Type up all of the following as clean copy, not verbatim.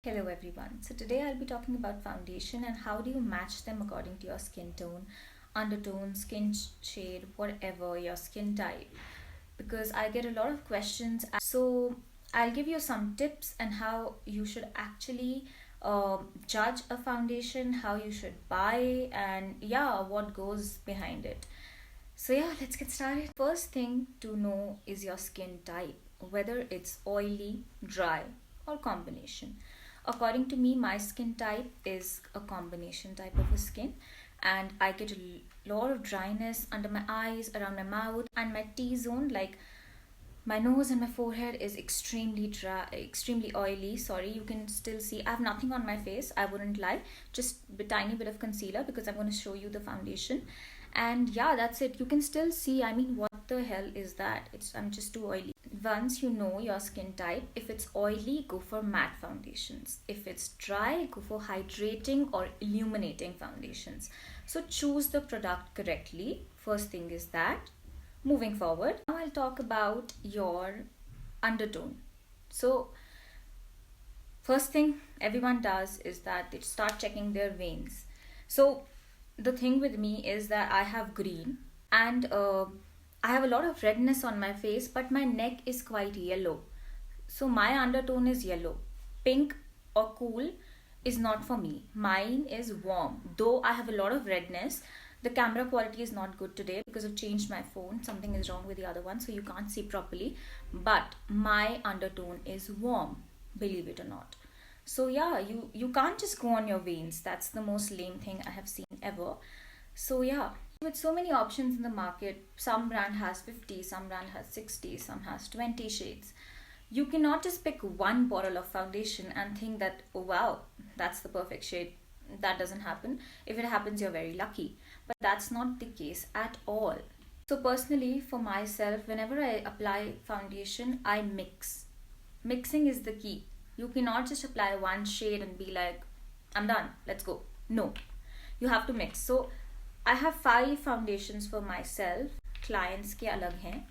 Hello everyone. So today I'll be talking about foundation and how do you match them according to your skin tone, undertone, skin shade, whatever your skin type. Because I get a lot of questions. So I'll give you some tips and how you should actually judge a foundation, how you should buy, and yeah, what goes behind it. So yeah, let's get started. First thing to know is your skin type, whether it's oily, dry, or combination. According to me, my skin type is a combination type of a skin, and I get a lot of dryness under my eyes, around my mouth, and my T zone. Like my nose and my forehead is extremely dry, extremely oily. Sorry, you can still see I have nothing on my face. I wouldn't lie, just a tiny bit of concealer because I'm going to show you the foundation. And yeah, that's it. You can still see. I mean, what the hell is that? I'm just too oily. Once you know your skin type, if it's oily, go for matte foundations. If it's dry, go for hydrating or illuminating foundations. So choose the product correctly. First thing is that. Moving forward, now I'll talk about your undertone. So, first thing everyone does is that they start checking their veins. So, the thing with me is that I have green and I have a lot of redness on my face, but my neck is quite yellow. So, my undertone is yellow. Pink or cool is not for me. Mine is warm. Though I have a lot of redness, the camera quality is not good today because I've changed my phone. Something is wrong with the other one, so you can't see properly. But my undertone is warm, believe it or not. So yeah, you can't just go on your veins. That's the most lame thing I have seen ever. So yeah, with so many options in the market, some brand has 50, some brand has 60, some has 20 shades. You cannot just pick one bottle of foundation and think that, oh wow, that's the perfect shade. That doesn't happen. If it happens, you're very lucky. But that's not the case at all. So, personally, for myself, whenever I apply foundation, I mix. Mixing is the key. You cannot just apply one shade and be like, I'm done, let's go. No, you have to mix. So, I have five foundations for myself. Clients ke alag hain.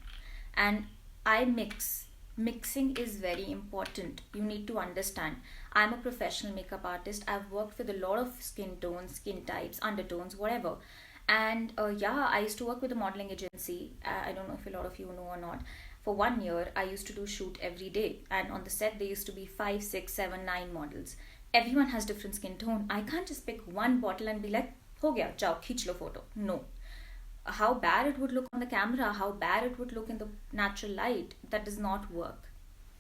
And I mix. Mixing is very important. You need to understand. I'm a professional makeup artist. I've worked with a lot of skin tones, skin types, undertones, whatever. And yeah, I used to work with a modeling agency. I don't know if a lot of you know or not. For 1 year, I used to do shoot every day. And on the set, there used to be five, six, seven, nine models. Everyone has different skin tone. I can't just pick one bottle and be like, ho gaya, jao, khich lo photo. No, how bad it would look on the camera, how bad it would look in the natural light, that does not work.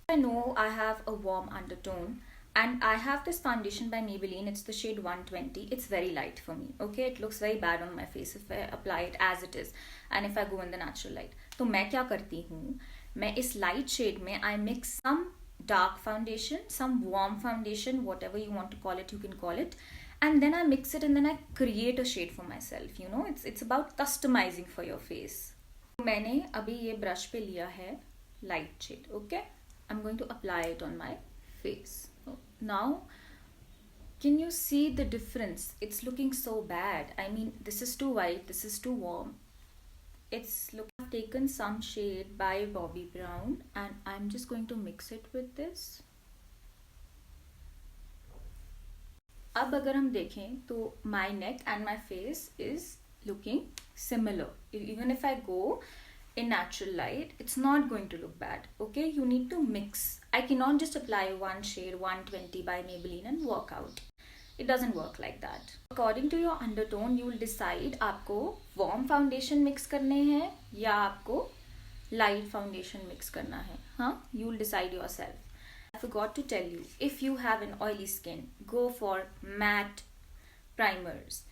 I know I have a warm undertone and I have this foundation by Maybelline. It's the shade 120. It's very light for me. Okay, it looks very bad on my face if I apply it as it is and if I go in the natural light. तो मैं क्या करती हूँ, मैं इस light shade में I mix some dark foundation, some warm foundation, whatever you want to call it, you can call it, and then I mix it and then I create a shade for myself. You know, it's about customizing for your face. मैंने अभी ये brush पे लिया है light shade. Okay, I'm going to apply it on my face. Now, can you see the difference? It's looking so bad. I mean, this is too white, this is too warm. I've taken some shade by Bobbi Brown and I'm just going to mix it with this. अब अगर हम देखें तो my neck and my face is looking similar. Even if I go in natural light, it's not going to look bad. Okay, you need to mix. I cannot just apply one shade 120 by Maybelline and walk out. It doesn't work like that. According to your undertone, you will decide आपको warm foundation mix करने हैं या आपको light foundation mix करना है. हाँ, you will decide yourself. I forgot to tell you, if you have an oily skin, go for matte primers.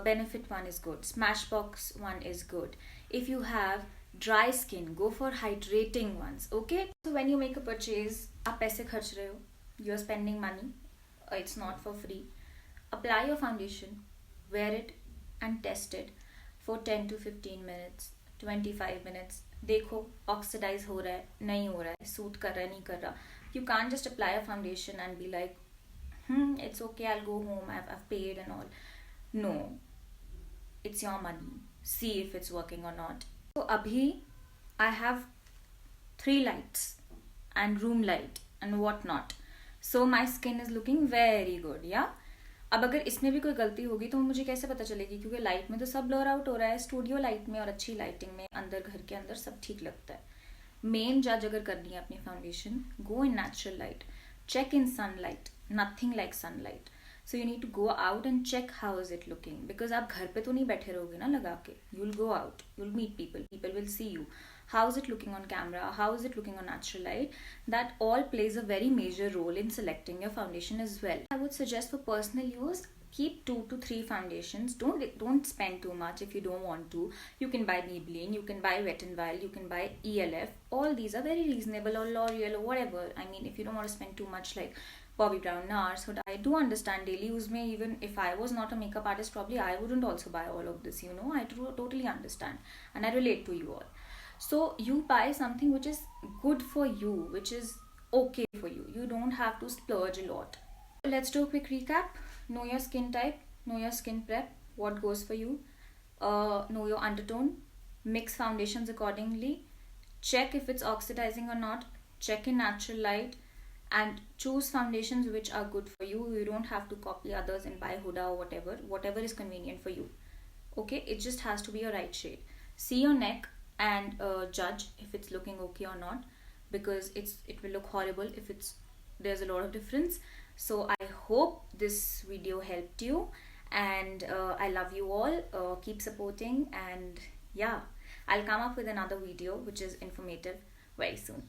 Benefit one is good, Smashbox one is good. If you have dry skin, go for hydrating ones. Okay, so when you make a purchase, आप पैसे खर्च रहे हो, you are spending money, it's not for free. Apply your foundation, wear it and test it for 10 to 15 minutes, 25 minutes. देखो oxidise हो रहा है नहीं हो रहा है, सूट कर रहा है नहीं कर रहा. You can't just apply a foundation and be like, it's okay, I'll go home, I've paid and all. No, it's your money. See if it's working or not. So abhi I have 3 lights and room light and whatnot. So my skin is looking very good या. अब अगर इसमें भी कोई गलती होगी तो मुझे कैसे पता चलेगी, क्योंकि लाइट में तो सब ब्लर आउट हो रहा है. स्टूडियो लाइट में और अच्छी लाइटिंग में अंदर घर के अंदर सब ठीक लगता है. मेन जज अगर करनी है अपनी foundation, go in natural light, check in sunlight, nothing like sunlight. So you need to go out and check how is it looking, because आप घर पे तो नहीं बैठे रहोगे ना लगा के. You'll go out, you'll meet people, people will see you. How is it looking on camera, how is it looking on natural light? That all plays a very major role in selecting your foundation as well. I would suggest for personal use, keep 2 to 3 foundations. Don't spend too much if you don't want to. You can buy Maybelline, you can buy Wet n Wild, you can buy ELF. All these are very reasonable, or L'Oreal or whatever. I mean, if you don't want to spend too much, like Bobbi Brown, NARS. So I do understand daily use में, even if I was not a makeup artist, probably I wouldn't also buy all of this. I totally understand and I relate to you all. So you buy something which is good for you, which is okay for you. You don't have to splurge a lot. Let's do a quick recap. Know your skin type, know your skin prep, what goes for you, know your undertone, mix foundations accordingly, check if it's oxidizing or not, check in natural light, and choose foundations which are good for you. You don't have to copy others and buy Huda or whatever is convenient for you. Okay, it just has to be a right shade. See your neck and judge if it's looking okay or not, because it will look horrible if there's a lot of difference. So I hope this video helped you, and I love you all. Keep supporting, and yeah, I'll come up with another video which is informative very soon.